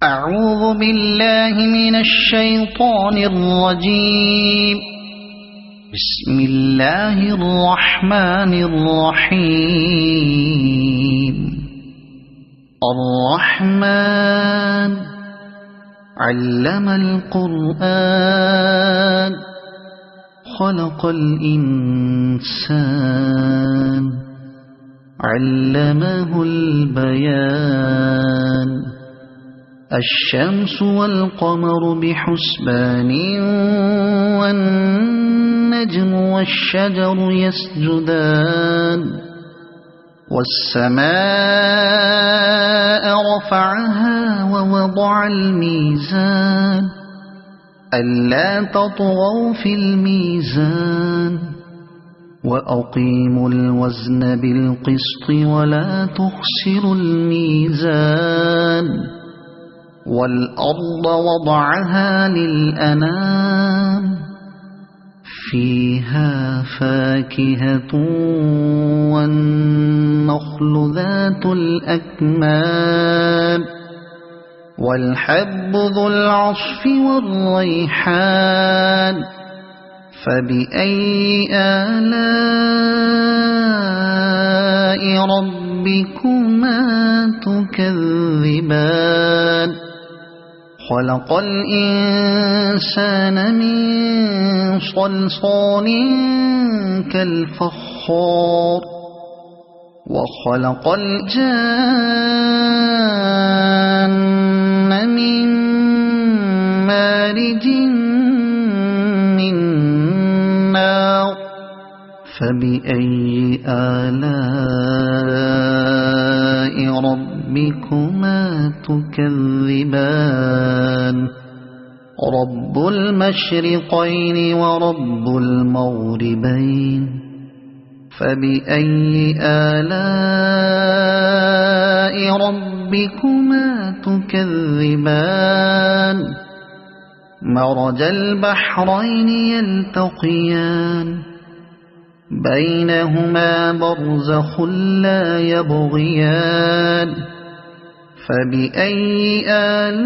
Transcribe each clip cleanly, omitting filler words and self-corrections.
أعوذ بالله من الشيطان الرجيم. بسم الله الرحمن الرحيم. الرحمن علم القرآن خلق الإنسان علمه البيان. الشمس والقمر بحسبان والنجم والشجر يسجدان. والسماء رفعها ووضع الميزان ألا تطغوا في الميزان وأقيموا الوزن بالقسط ولا تخسروا الميزان. والأرض وضعها للأنام فيها فاكهة والنخل ذات الأكمام والحب ذو العصف والريحان. فبأي آلاء ربكما تكذبان. خلق الإنسان من صلصال كالفخار وخلق الجان من مارج من نار. فبأي آلاء ربكما تكذبان. رب المشرقين ورب المغربين. فبأي آلاء ربكما تكذبان. مرج البحرين يلتقيان بينهما برزخ لا يبغيان. فبأي آلاء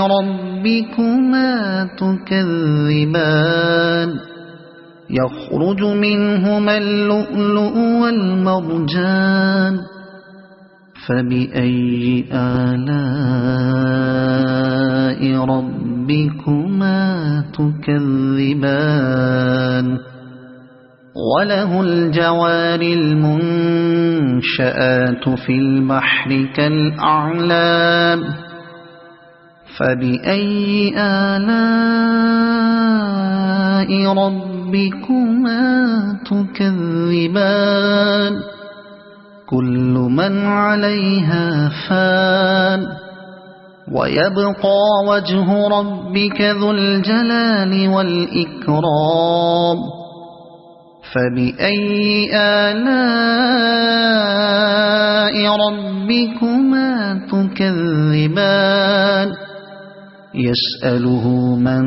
ربكما تكذبان. يخرج منهما اللؤلؤ والمرجان. فبأي آلاء ربكما تكذبان. وله الجوار المنشآت في البحر كالأعلام. فبأي آلاء ربكما تكذبان. كل من عليها فان ويبقى وجه ربك ذو الجلال والإكرام. فبأي آلاء ربكما تكذبان. يسأله من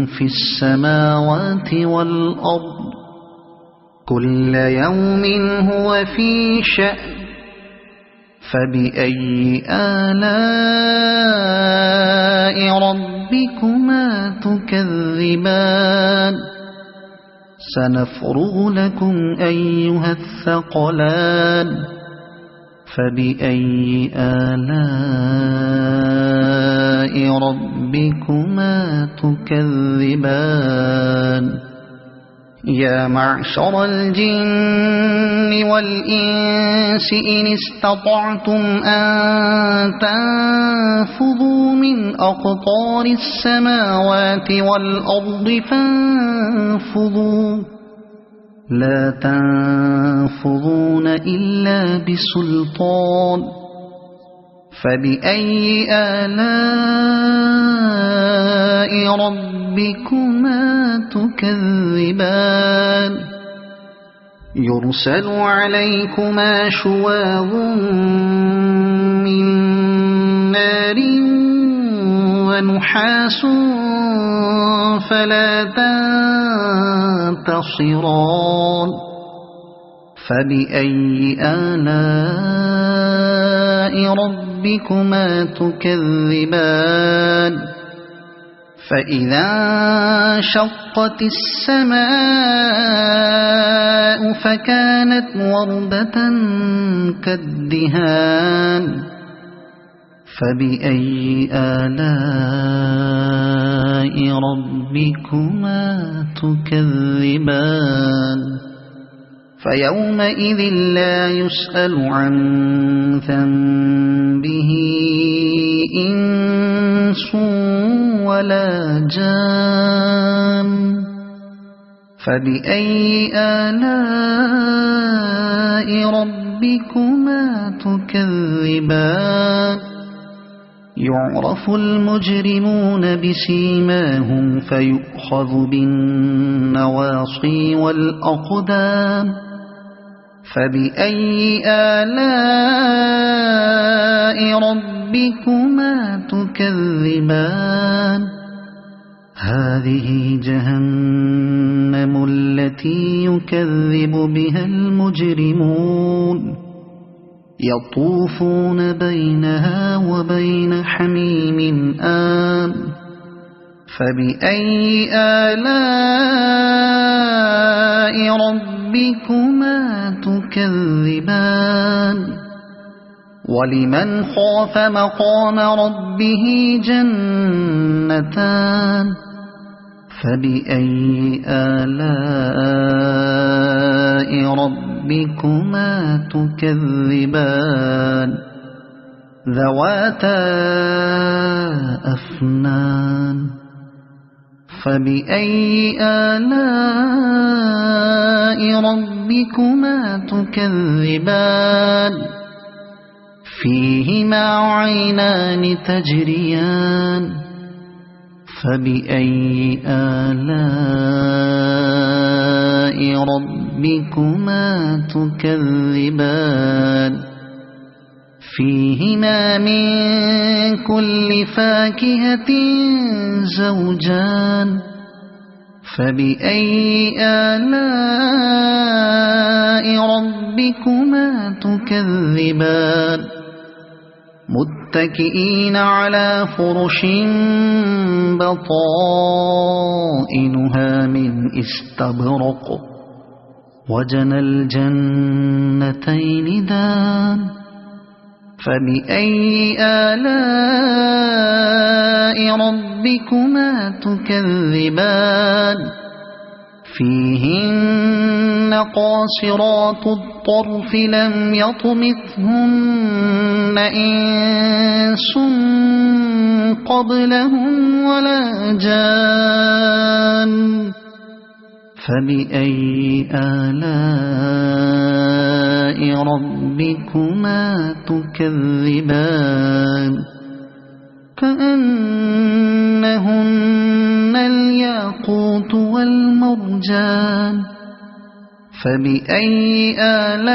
في السماوات والأرض كل يوم هو في شأن. فبأي آلاء ربكما تكذبان. سنفرغ لكم أيها الثقلان. فبأي آلاء ربكما تكذبان. يا معشر الجن والإنس إن استطعتم أن تنفذوا من أقطار السماوات والأرض فانفذوا لا تنفذون إلا بسلطان. فبأي آلاء ربكما تكذبان. يرسل عليكما شواظ من نار ونحاس فلا تنتصران. فبأي آلاء ربكما تكذبان فإذا انشقت السماء فكانت وردة كالدهان فبأي آلاء ربكما تكذبان فيومئذ لا يسأل عن ذنبه إنس ولا جان فبأي آلاء ربكما تكذبان يعرف المجرمون بسيماهم فيؤخذ بالنواصي والأقدام فبأي آلاء ربكما تكذبان هذه جهنم التي يكذب بها المجرمون يطوفون بينها وبين حميم آن فبأي آلاء ربكما تكذبان ولمن خاف مقام ربه جنتان فبأي آلاء ربكما تكذبان ذواتا أفنان فبأي آلاء ربكما تكذبان فيهما عينان تجريان فبأي آلاء ربكما تكذبان فيهما من كل فاكهة زوجان فبأي آلاء ربكما تكذبان متكئين على فرش بطائنها من استبرق وجنى الجنتين دان فبأي آلاء ربكما تكذبان فيهن قاصرات الطرف لم يطمثهن إنس قبلهم ولا جان فبأي آلاء ربكما تكذبان كأنهن الياقوت والمرجان فبأي آلاء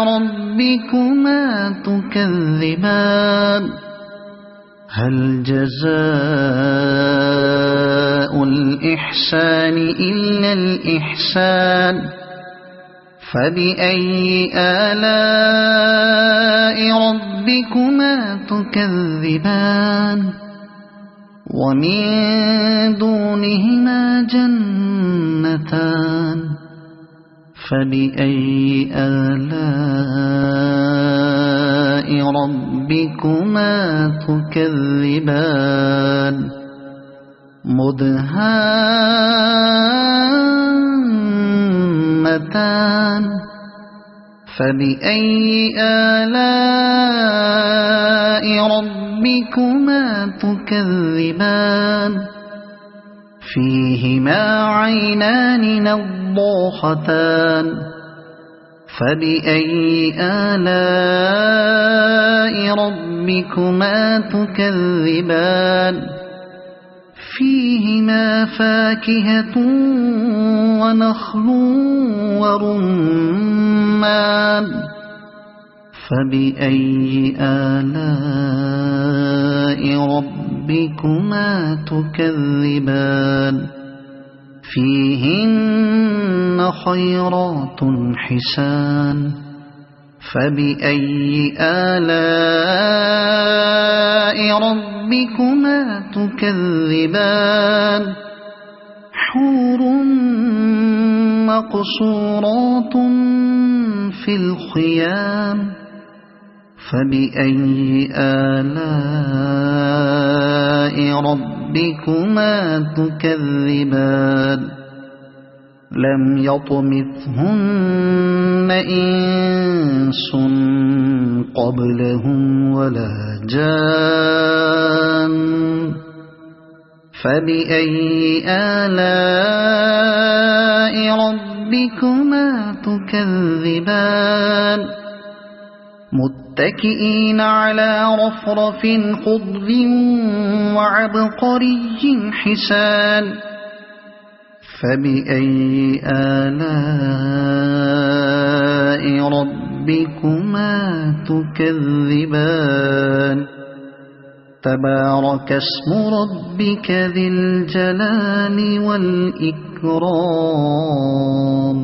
ربكما تكذبان هل جزاء الإحسان إلا الإحسان فبأي آلاء ربكما تكذبان ومن دونهما جنتان فبأي آلاء ربكما تكذبان مدهامتان فبأي آلاء ربكما تكذبان فيهما عينان نضاختان فبأي آلاء ربكما تكذبان فيهما فاكهة ونخل ورمان فبأي آلاء ربكما تكذبان فيهن خيرات حسان فبأي آلاء ربكما تكذبان حور مقصورات في الخيام فبأي آلاء ربكما تكذبان لم يطمثهن إنس قبلهم ولا جان فبأي آلاء ربكما تكذبان متكئين على رفرف خضر وعبقري حسان فبأي آلاء ربكما تكذبان تبارك اسم ربك ذي الجلال والإكرام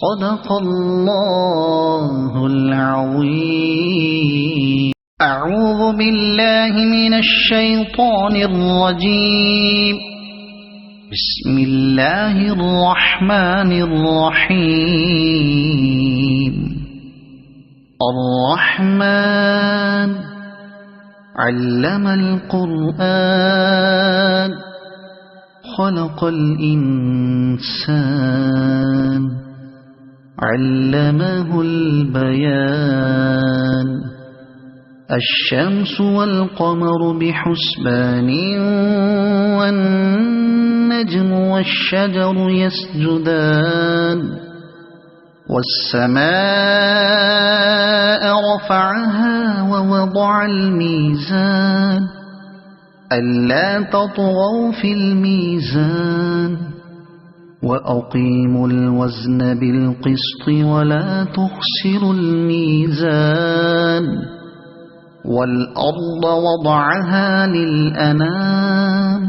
صدق الله العظيم أعوذ بالله من الشيطان الرجيم بسم الله الرحمن الرحيم الرحمن علم القرآن خلق الإنسان علمه البيان الشمس والقمر بحسبان والنجم والشجر يسجدان والسماء رفعها ووضع الميزان ألا تطغوا في الميزان وأقيموا الوزن بالقسط ولا تخسروا الميزان والأرض وضعها للأنام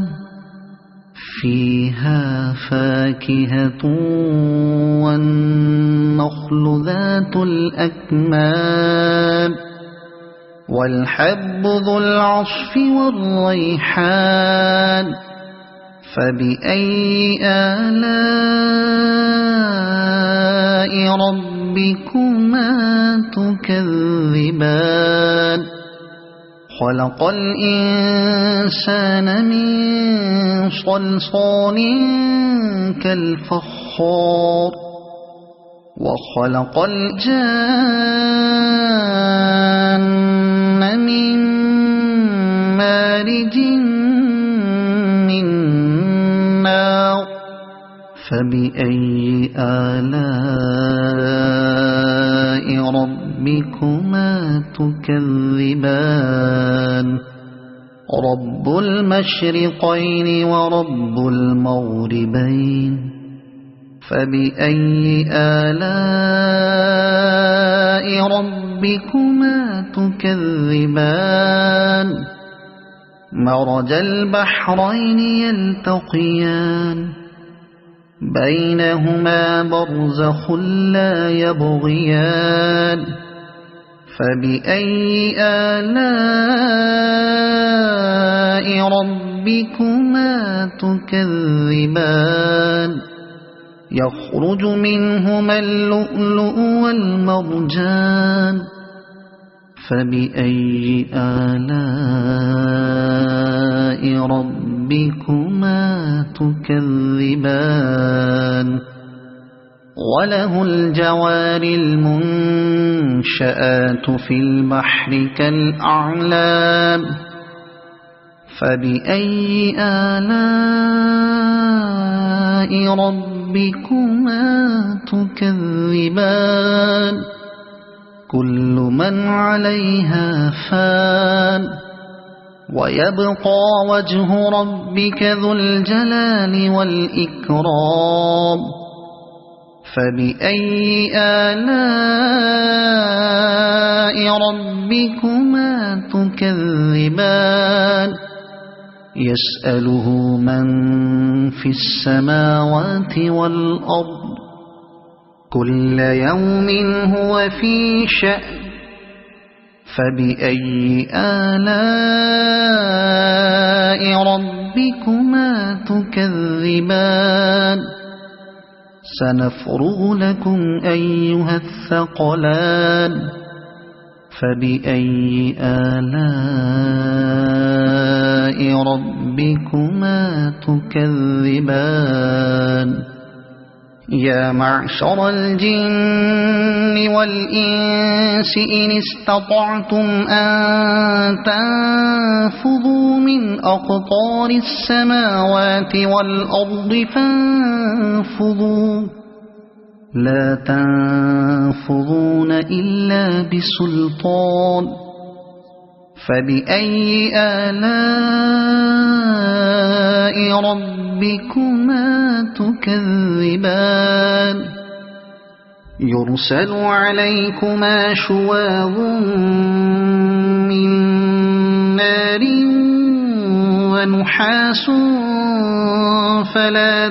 فيها فاكهة والنخل ذات الأكمام والحب ذو العصف والريحان فبأي آلاء ربكما تكذبان خلق الإنسان من صلصال كالفخار وخلق الجان من مارج من نار فبأي آلاء ربكما تكذبان رب المشرقين ورب المغربين فبأي آلاء ربكما تكذبان مرج البحرين يلتقيان بينهما برزخ لا يبغيان فبأي آلاء ربكما تكذبان يخرج منهما اللؤلؤ والمرجان فبأي آلاء ربكما تكذبان وله الجوار المنشآت في البحر كالأعلام فبأي آلاء ربكما تكذبان كل من عليها فان ويبقى وجه ربك ذو الجلال والإكرام فبأي آلاء ربكما تكذبان يسأله من في السماوات والأرض كل يوم هو في شأن فبأي آلاء ربكما تكذبان سنفرغ لكم أيها الثقلان فبأي آلاء ربكما تكذبان يا معشر الجن والإنس إن استطعتم أن تنفذوا من أقطار السماوات والأرض فانفذوا لا تنفذون إلا بسلطان فبأي آلاء ربكما تكذبان يرسل عليكما شواظ من نار ونحاس فلا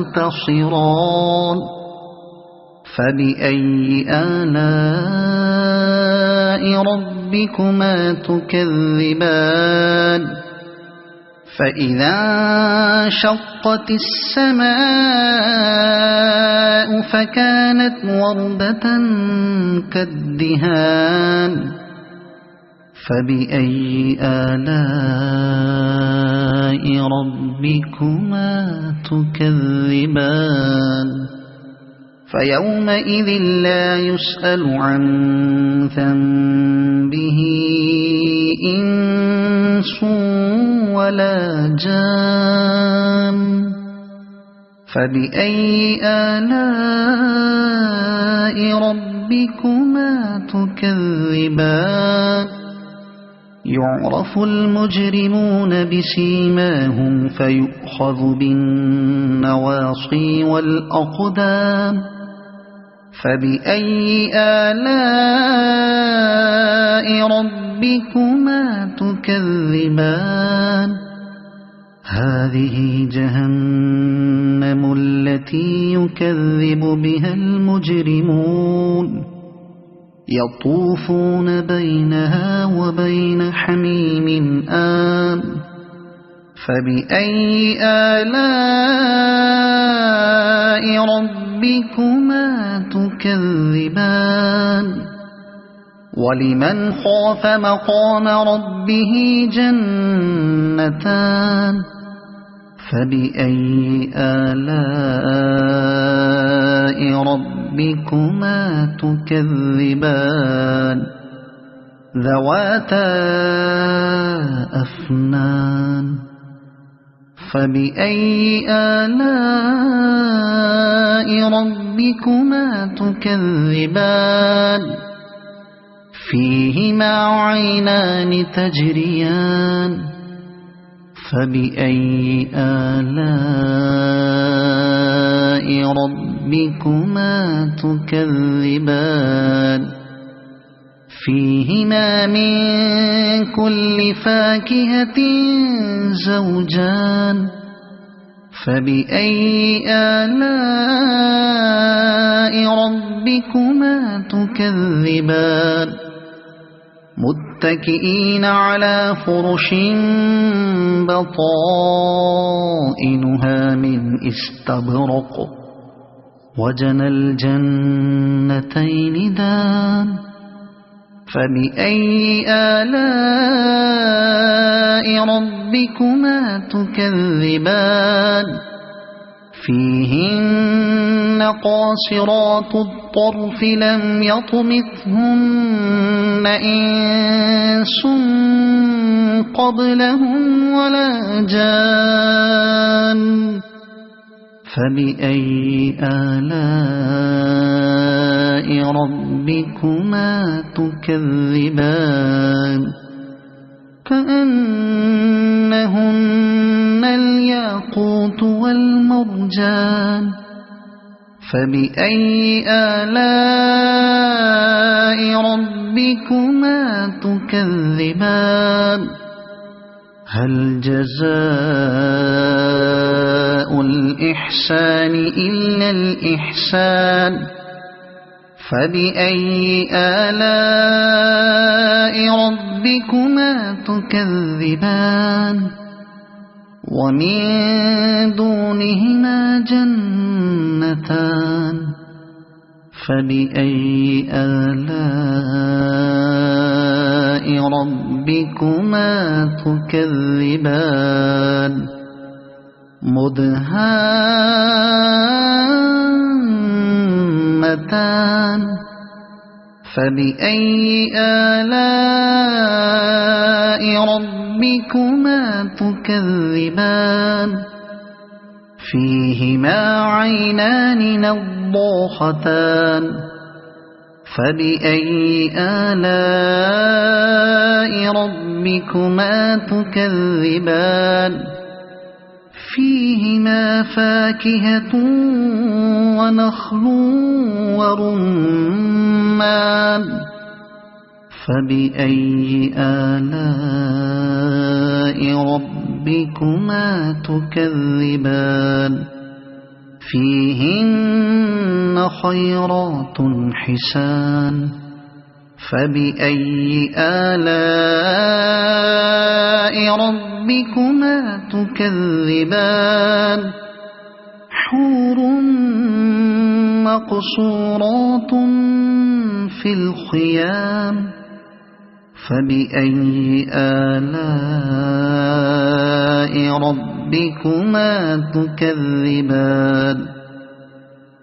تنتصران فبأي آلاء ربكما تكذبان فإذا انشقت السماء فكانت وردة كالدهان فبأي آلاء ربكما تكذبان فيومئذ لا يسأل عن ذنبه إنس ولا جان فبأي آلاء ربكما تكذبان يعرف المجرمون بسيماهم فيؤخذ بالنواصي والأقدام فبأي آلاء ربكما تكذبان هذه جهنم التي يكذب بها المجرمون يطوفون بينها وبين حميم آن فبأي آلاء ربكما تكذبان ولمن خاف مقام ربه جنتان فبأي آلاء ربكما تكذبان ذواتا أفنان فبأي آلاء ربكما تكذبان فيهما عينان تجريان فبأي آلاء ربكما تكذبان فيهما من كل فاكهة زوجان فبأي آلاء ربكما تكذبان متكئين على فرش بطائنها من استبرق وجنى الجنتين دان فبأي آلاء ربكما تكذبان فيهن قاصرات الطرف لم يطمثهن إنس قبلهم ولا جان فبأي آلاء ربكما تكذبان كأنهن الياقوت والمرجان فبأي آلاء ربكما تكذبان هل جزاء الإحسان إلا الإحسان فبأي آلاء ربكما تكذبان ومن دونهما جنتان فبأي آلاء ربكما تكذبان مدهامتان فبأي آلاء ربكما تكذبان فيهما عينان نضاختان فبأي آلاء ربكما تكذبان فيهما فاكهة ونخل ورمان فبأي آلاء ربكما تكذبان فيهن خيرات حسان فبأي آلاء ربكما تكذبان حور مقصورات في الخيام فبأي آلاء ربكما تكذبان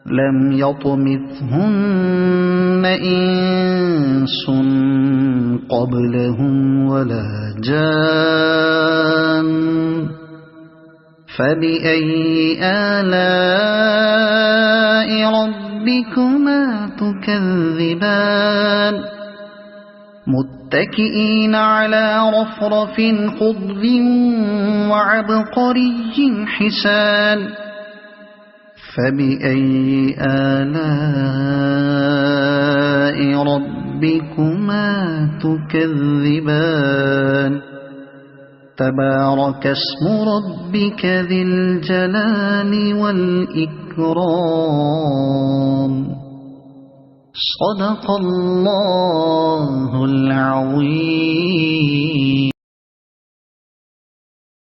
لم يطمثهن إنس قبلهم ولا جان فبأي آلاء ربكما تكذبان متكئين على رفرف خضر وعبقري حسان فبأي آلاء ربكما تكذبان تبارك اسم ربك ذي الجلال والإكرام صدق الله العظيم.